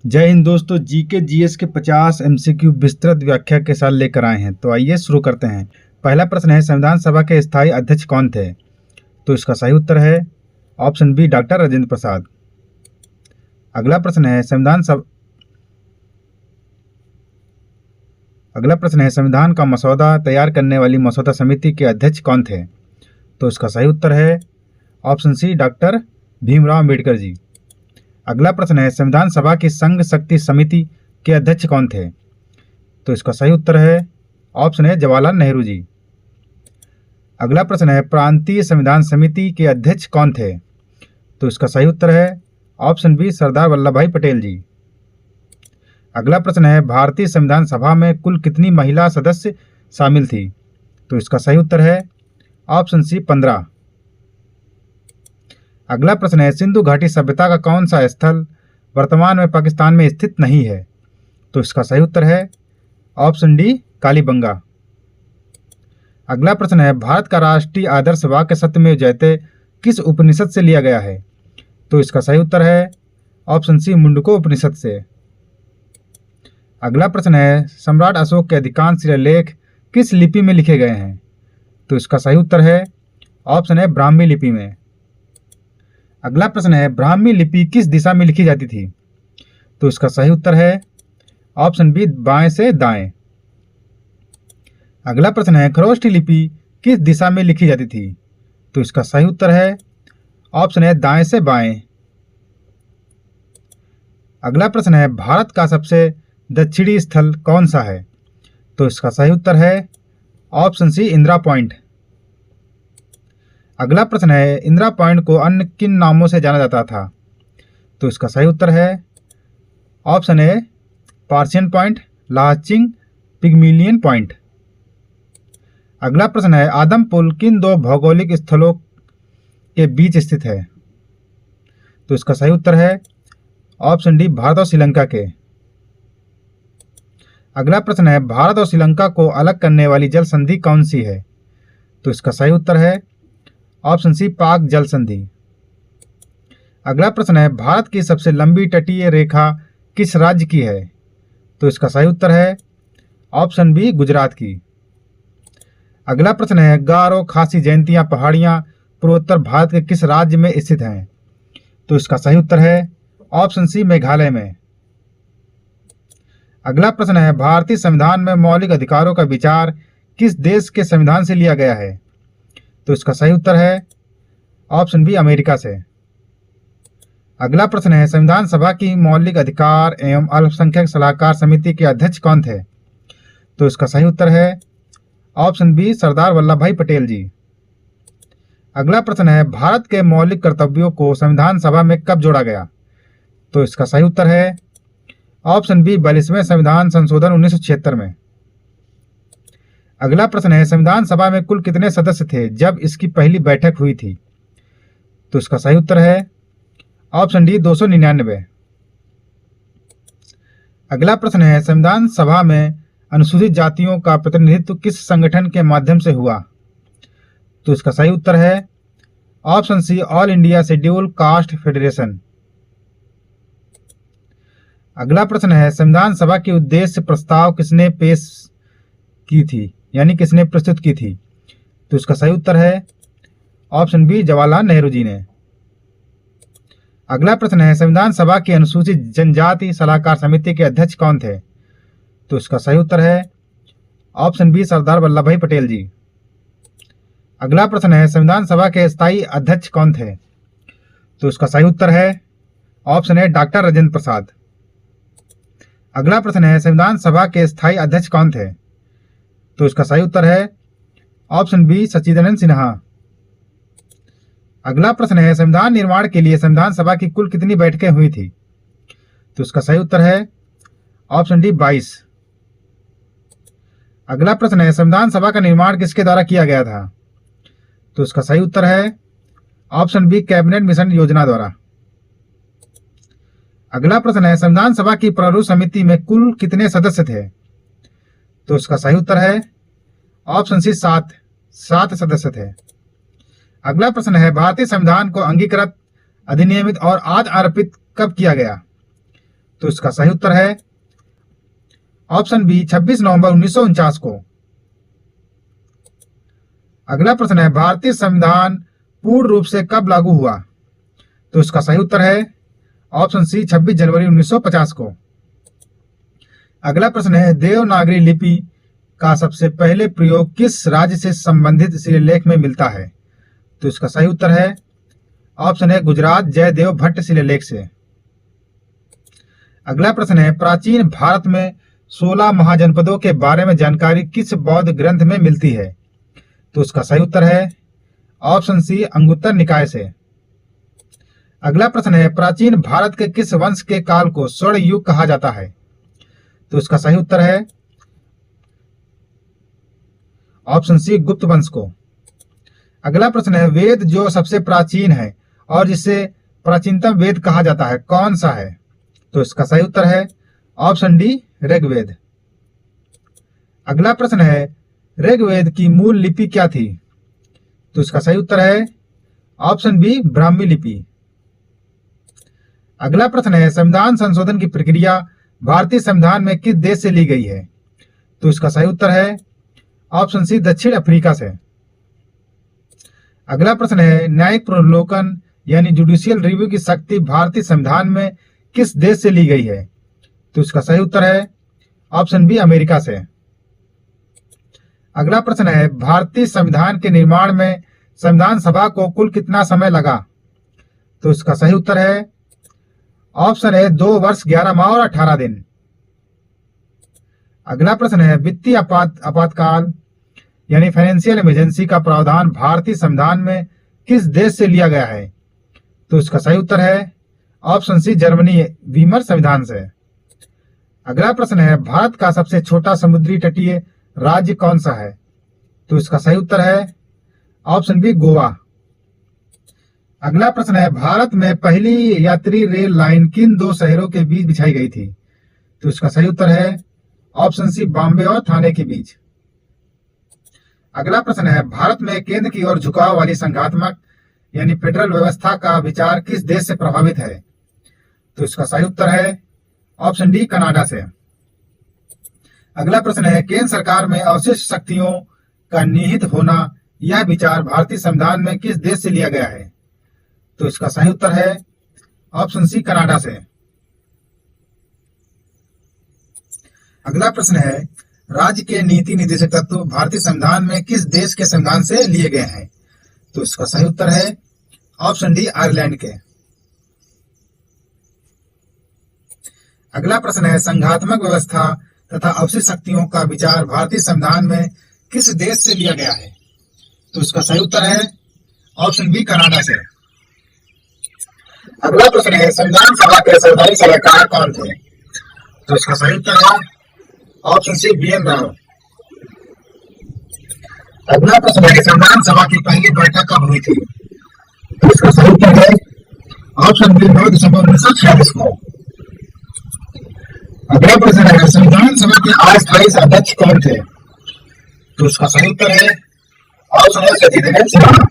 जय हिंद दोस्तों। GK GS के 50 एमसीक्यू विस्तृत व्याख्या के साथ लेकर आए हैं। तो आइए शुरू करते हैं। पहला प्रश्न है, संविधान सभा के स्थायी अध्यक्ष कौन थे? तो इसका सही उत्तर है option B, doctor Rajendra Prasad. अगला प्रश्न है, संविधान का मसौदा तैयार करने वाली मसौदा समिति के अध्यक्ष कौन थे? तो इसका सही उत्तर है option C, doctor Bhimrao Ambedkar ji. अगला प्रश्न है, संविधान सभा की संघ शक्ति समिति के अध्यक्ष कौन थे? तो इसका सही उत्तर है ऑप्शन है, जवाहरलाल नेहरू जी। अगला प्रश्न है, प्रांतीय संविधान समिति के अध्यक्ष कौन थे? तो इसका सही उत्तर है ऑप्शन बी, सरदार वल्लभ भाई पटेल जी। अगला प्रश्न है, भारतीय संविधान सभा में कुल कितनी महिला सदस्य शामिल थी? तो इसका सही उत्तर है ऑप्शन सी, 15। अगला प्रश्न है, सिंधु घाटी सभ्यता का कौन सा स्थल वर्तमान में पाकिस्तान में स्थित नहीं है? तो इसका सही उत्तर है ऑप्शन डी, कालीबंगा। अगला प्रश्न है, भारत का राष्ट्रीय आदर्श वाक्य सत्यमेव जयते किस उपनिषद से लिया गया है? तो इसका सही उत्तर है ऑप्शन सी, मुंडको उपनिषद से। अगला प्रश्न है, सम्राट अशोक के अधिकांश शिलालेख किस लिपि में लिखे गए हैं? तो इसका सही उत्तर है ऑप्शन है, ब्राह्मी लिपि में। अगला प्रश्न है, ब्राह्मी लिपि किस दिशा में लिखी जाती थी? तो इसका सही उत्तर है ऑप्शन बी, बाएं से दाएं। अगला प्रश्न है, खरोष्ठी लिपि किस दिशा में लिखी जाती थी? तो इसका सही उत्तर है ऑप्शन है, दाएं से बाएं। अगला प्रश्न है, भारत का सबसे दक्षिणी स्थल कौन सा है? तो इसका सही उत्तर है ऑप्शन सी, इंदिरा पॉइंट। अगला प्रश्न है, इंदिरा पॉइंट को अन्य किन नामों से जाना जाता था? तो इसका सही उत्तर है ऑप्शन ए, पार्शियन पॉइंट, लाचिंग, पिग्मिलियन पॉइंट। अगला प्रश्न है, आदम पुल किन दो भौगोलिक स्थलों के बीच स्थित है? तो इसका सही उत्तर है ऑप्शन डी, भारत और श्रीलंका के। अगला प्रश्न है, भारत और श्रीलंका को अलग करने वाली जल संधि कौन सी है? तो इसका सही उत्तर है ऑप्शन सी, पाक जल संधि। अगला प्रश्न है, भारत की सबसे लंबी तटीय रेखा किस राज्य की है? तो इसका सही उत्तर है ऑप्शन बी, गुजरात की। अगला प्रश्न है, गारो खासी जयंतियां पहाड़ियां पूर्वोत्तर भारत के किस राज्य में स्थित हैं? तो इसका सही उत्तर है ऑप्शन सी, मेघालय में। अगला प्रश्न है, भारतीय संविधान में मौलिक अधिकारों का विचार किस देश के संविधान से लिया गया है? तो इसका सही उत्तर है ऑप्शन बी, अमेरिका से। अगला प्रश्न है, संविधान सभा की मौलिक अधिकार एवं अल्पसंख्यक सलाहकार समिति के अध्यक्ष कौन थे? तो इसका सही उत्तर है ऑप्शन बी, सरदार वल्लभ भाई पटेल जी। अगला प्रश्न है, भारत के मौलिक कर्तव्यों को संविधान सभा में कब जोड़ा गया? तो इसका सही उत्तर है ऑप्शन बी, 42वें संविधान संशोधन 1976 में। अगला प्रश्न है, संविधान सभा में कुल कितने सदस्य थे जब इसकी पहली बैठक हुई थी? तो इसका सही उत्तर है ऑप्शन डी, 299। अगला प्रश्न है, संविधान सभा में अनुसूचित जातियों का प्रतिनिधित्व किस संगठन के माध्यम से हुआ? तो इसका सही उत्तर है option C, All India Schedule Caste Federation. अगला प्रश्न है, संविधान सभा की उद्देश्य प्रस्ताव किसने पेश की थी, यानी किसने प्रस्तुत की थी? तो इसका सही उत्तर है ऑप्शन बी, जवाहरलाल नेहरू जी ने। अगला प्रश्न है, संविधान सभा की अनुसूचित जनजाति सलाहकार समिति के अध्यक्ष कौन थे? तो इसका सही उत्तर है ऑप्शन बी, सरदार वल्लभ भाई पटेल जी। अगला प्रश्न है, संविधान सभा के स्थायी अध्यक्ष कौन थे? तो इसका सही उत्तर है ऑप्शन है, डॉक्टर राजेंद्र प्रसाद। अगला प्रश्न है, संविधान सभा के स्थायी अध्यक्ष कौन थे? तो इसका सही उत्तर है ऑप्शन बी, सच्चिदानंद सिन्हा। अगला प्रश्न है, संविधान निर्माण के लिए संविधान सभा की कुल कितनी बैठकें हुई थी? तो इसका सही उत्तर है ऑप्शन डी, 22। अगला प्रश्न है, संविधान सभा का निर्माण किसके द्वारा किया गया था? तो इसका सही उत्तर है ऑप्शन बी, कैबिनेट मिशन योजना द्वारा। अगला प्रश्न है, संविधान सभा की प्रारूप समिति में कुल कितने सदस्य थे? तो इसका सही उत्तर है ऑप्शन सी, 7 सदस्य थे। अगला प्रश्न है, भारतीय संविधान को अंगीकृत, अधिनियमित और आदि अर्पित कब किया गया? तो इसका सही उत्तर है ऑप्शन बी 26 नवंबर 1949 को। अगला प्रश्न है भारतीय संविधान पूर्ण रूप से कब लागू हुआ? तो इसका सही उत्तर है ऑप्शन सी 26 जनवरी 1950 को। अगला प्रश्न है देवनागरी लिपि का सबसे पहले प्रयोग किस राज्य से संबंधित शिलालेख में मिलता है? तो इसका सही उत्तर है ऑप्शन है गुजरात जयदेव भट्ट शिलालेख से। अगला प्रश्न है प्राचीन भारत में 16 महाजनपदों के बारे में जानकारी किस बौद्ध ग्रंथ में मिलती है? तो इसका सही उत्तर है ऑप्शन सी अंगुत्तर निकाय से। अगला प्रश्न है प्राचीन भारत के किस वंश के काल को स्वर्ण युग कहा जाता है? तो इसका सही उत्तर है ऑप्शन सी गुप्त वंश को। अगला प्रश्न है वेद जो सबसे प्राचीन है और जिसे प्राचीनतम वेद कहा जाता है कौन सा है? तो इसका सही उत्तर है ऑप्शन डी ऋग्वेद। अगला प्रश्न है ऋग्वेद की मूल लिपि क्या थी? तो इसका सही उत्तर है ऑप्शन बी ब्राह्मी लिपि। अगला प्रश्न है संविधान संशोधन की प्रक्रिया भारतीय संविधान में किस देश से ली गई है? तो इसका सही उत्तर है ऑप्शन सी दक्षिण अफ्रीका से। अगला प्रश्न है न्यायिक पुनर्विलोकन यानी जुडिशियल रिव्यू की शक्ति भारतीय संविधान में किस देश से ली गई है? तो इसका सही उत्तर है ऑप्शन बी अमेरिका से। अगला प्रश्न है भारतीय संविधान के निर्माण में संविधान सभा को कुल कितना समय लगा? तो इसका सही उत्तर है ऑप्शन है 2 वर्ष 11 माह और 18 दिन। अगला प्रश्न है वित्तीय आपातकाल यानी फाइनेंशियल इमरजेंसी का प्रावधान भारतीय संविधान में किस देश से लिया गया है? तो इसका सही उत्तर है ऑप्शन सी जर्मनी वीमर संविधान से। अगला प्रश्न है भारत का सबसे छोटा समुद्री तटीय राज्य कौन सा है? तो इसका सही उत्तर है ऑप्शन बी गोवा। अगला प्रश्न है भारत में पहली यात्री रेल लाइन किन 2 शहरों के बीच बिछाई गई थी? तो इसका सही उत्तर है ऑप्शन सी बॉम्बे और थाने के बीच। अगला प्रश्न है भारत में केंद्र की ओर झुकाव वाली संघात्मक यानी फेडरल व्यवस्था का विचार किस देश से प्रभावित है? तो इसका सही उत्तर है ऑप्शन डी कनाडा से। अगला प्रश्न है केंद्र सरकार में अवशिष्ट शक्तियों का निहित होना यह विचार भारतीय संविधान में किस देश से लिया गया है? तो इसका सही उत्तर है ऑप्शन सी कनाडा से। अगला प्रश्न है राज्य के नीति निर्देशक तत्व भारतीय संविधान में किस देश के संविधान से लिए गए हैं? तो इसका सही उत्तर है ऑप्शन डी आयरलैंड के। अगला प्रश्न है संघात्मक व्यवस्था तथा अवशिष्ट शक्तियों का विचार भारतीय संविधान में किस देश से लिया गया है? तो इसका सही उत्तर है ऑप्शन बी कनाडा से। अगला प्रश्न है संविधान सभा के सरकारी सलाहकार कौन थे? तो इसका सही उत्तर है ऑप्शन सी बी.एन. राव। अगला प्रश्न है संविधान सभा की पहली बैठक कब हुई थी? तो इसका सही उत्तर है ऑप्शन बी 9 दिसंबर 1946 को। अगला प्रश्न है संविधान सभा के अस्थायी अध्यक्ष कौन थे? तो इसका सही उत्तर है ऑप्शन ए सतीदेव सिन्हा।